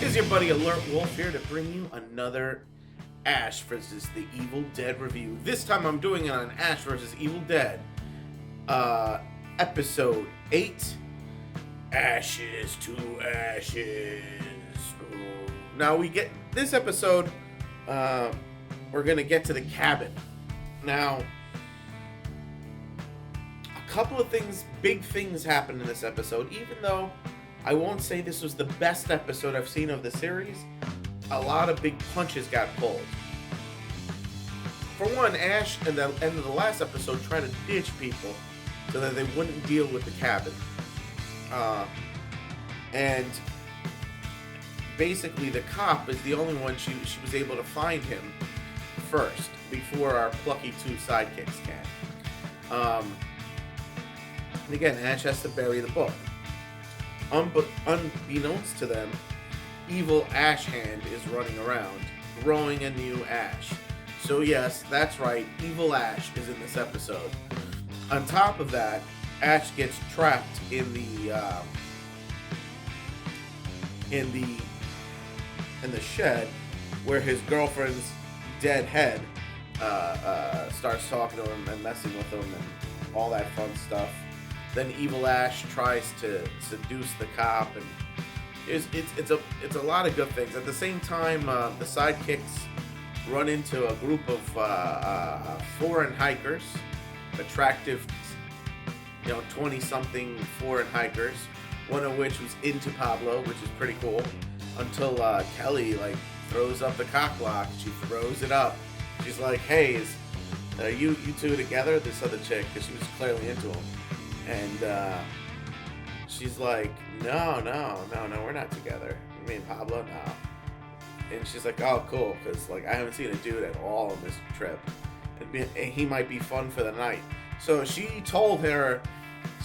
Is your buddy Alert Wolf here to bring you another Ash vs. the Evil Dead review. This time I'm doing it on Ash vs. Evil Dead, episode 8, Ashes to Ashes. Now we get this episode, we're gonna get to the cabin. Now, a couple of things, big things happened in this episode, even though I won't say this was the best episode I've seen of the series. A lot of big punches got pulled. For one, Ash at the end of the last episode tried to ditch people so that they wouldn't deal with the cabin. And basically the cop is the only one she was able to find him first before our plucky two sidekicks can. And again, Ash has to bury the book. Unbeknownst to them, evil Ash Hand is running around, growing a new Ash. So yes, that's right, evil Ash is in this episode. On top of that, Ash gets trapped in the shed where his girlfriend's dead head starts talking to him and messing with him and all that fun stuff. Then Evil Ash tries to seduce the cop, and it's a lot of good things. At the same time, the sidekicks run into a group of foreign hikers, attractive, 20-something foreign hikers. One of which was into Pablo, which is pretty cool. Until Kelly throws up the cock block. She throws it up. She's like, "Hey, are you two together?" This other chick, because she was clearly into him. And she's like, no, we're not together. Me and Pablo, no. And she's like, oh, cool, because I haven't seen a dude at all on this trip. And he might be fun for the night. So she told her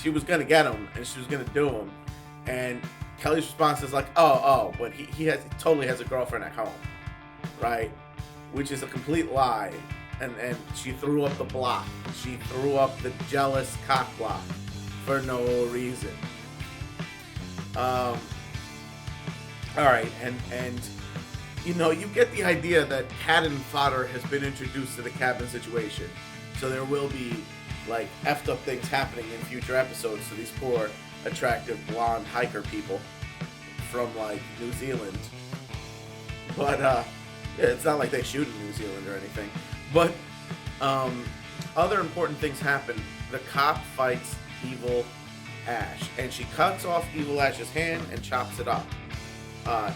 she was going to get him and she was going to do him. And Kelly's response is like, but he totally has a girlfriend at home, right? Which is a complete lie. And she threw up the block. She threw up the jealous cock block. For no reason. All right, and you get the idea that cannon fodder has been introduced to the cabin situation, so there will be effed up things happening in future episodes to these poor, attractive blonde hiker people from New Zealand. But yeah, it's not like they shoot in New Zealand or anything. But other important things happen. The cop fights Evil Ash, and she cuts off Evil Ash's hand and chops it up.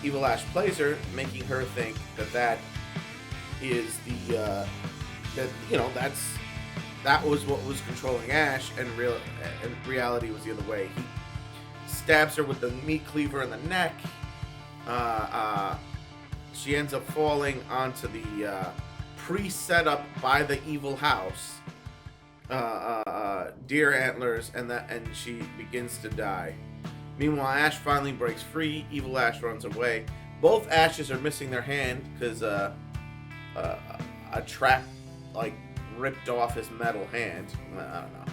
Evil Ash plays her, making her think that is that was what was controlling Ash, and reality was the other way. He stabs her with the meat cleaver in the neck. She ends up falling onto the pre-set up by the evil house. Deer antlers, and she begins to die. Meanwhile, Ash finally breaks free. Evil Ash runs away. Both Ashes are missing their hand because a trap ripped off his metal hand. I don't know.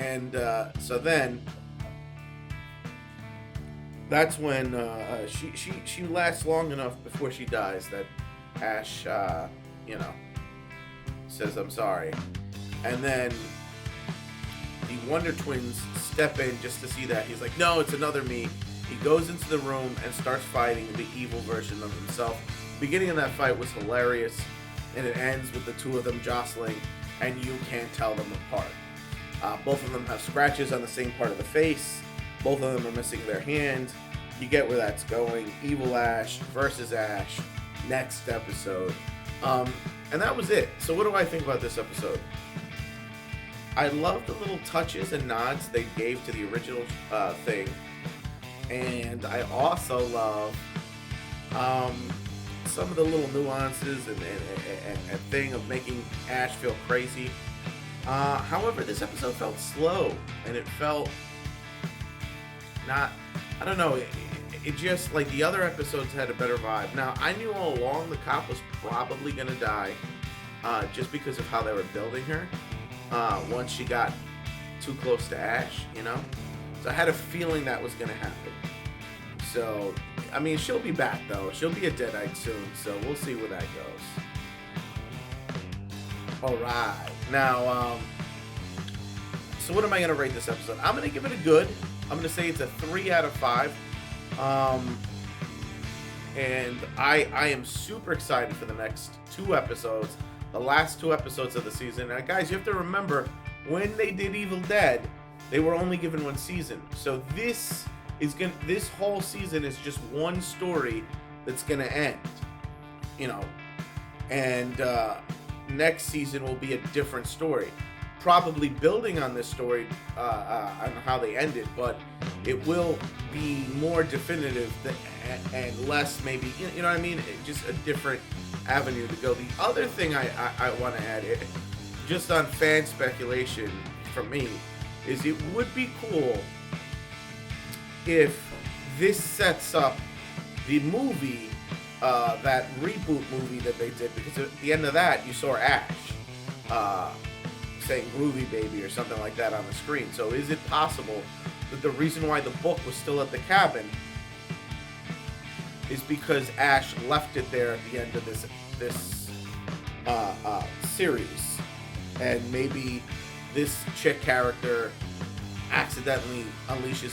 And so then that's when she lasts long enough before she dies that Ash says, "I'm sorry." And then the Wonder Twins step in just to see that. He's like, no, it's another me. He goes into the room and starts fighting the evil version of himself. The beginning of that fight was hilarious, and it ends with the two of them jostling, and you can't tell them apart. Both of them have scratches on the same part of the face. Both of them are missing their hand. You get where that's going. Evil Ash versus Ash. Next episode. And that was it. So what do I think about this episode? I love the little touches and nods they gave to the original thing. And I also love some of the little nuances and thing of making Ash feel crazy. However, this episode felt slow, and it felt not, I don't know, it just, like, the other episodes had a better vibe. Now, I knew all along the cop was probably gonna die, just because of how they were building her, once she got too close to Ash, you know? So I had a feeling that was gonna happen. So, I mean, she'll be back, though. She'll be a Deadite soon, so we'll see where that goes. Alright, now, so what am I gonna rate this episode? I'm gonna give it a good. I'm gonna say it's a 3 out of 5. And I am super excited for the next 2 episodes, the last 2 episodes of the season. Now, guys, you have to remember, when they did Evil Dead, they were only given 1 season. So this whole season is just one story that's gonna end, you know. And next season will be a different story, probably building on this story, on how they ended, but it will be more definitive and less, maybe, you know what I mean? Just a different avenue to go. The other thing I want to add, just on fan speculation from me, is it would be cool if this sets up the movie, that reboot movie that they did, because at the end of that, you saw Ash saying "Groovy Baby" or something like that on the screen. So is it possible that the reason why the book was still at the cabin is because Ash left it there at the end of this series, and maybe this chick character accidentally unleashes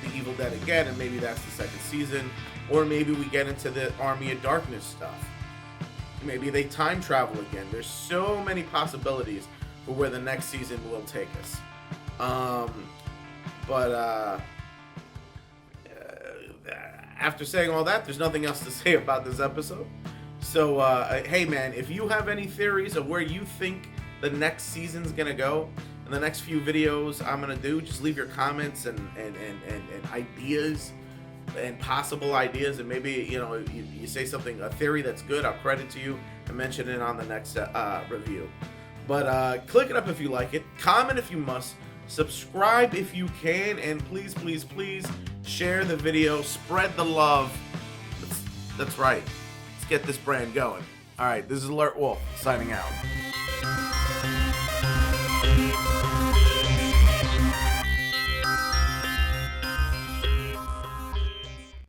the Evil Dead again, and maybe that's the 2nd season, or maybe we get into the Army of Darkness stuff. Maybe they time travel again. There's so many possibilities for where the next season will take us. After saying all that, there's nothing else to say about this episode. So, hey man, if you have any theories of where you think the next season's gonna go, in the next few videos I'm gonna do, just leave your comments and ideas and possible ideas, and maybe, you know, you say something, a theory that's good, I'll credit to you and mention it on the next review. But click it up if you like it, comment if you must, subscribe if you can, and please, please, please share the video, spread the love. That's right. Let's get this brand going. All right, this is Alert Wolf signing out.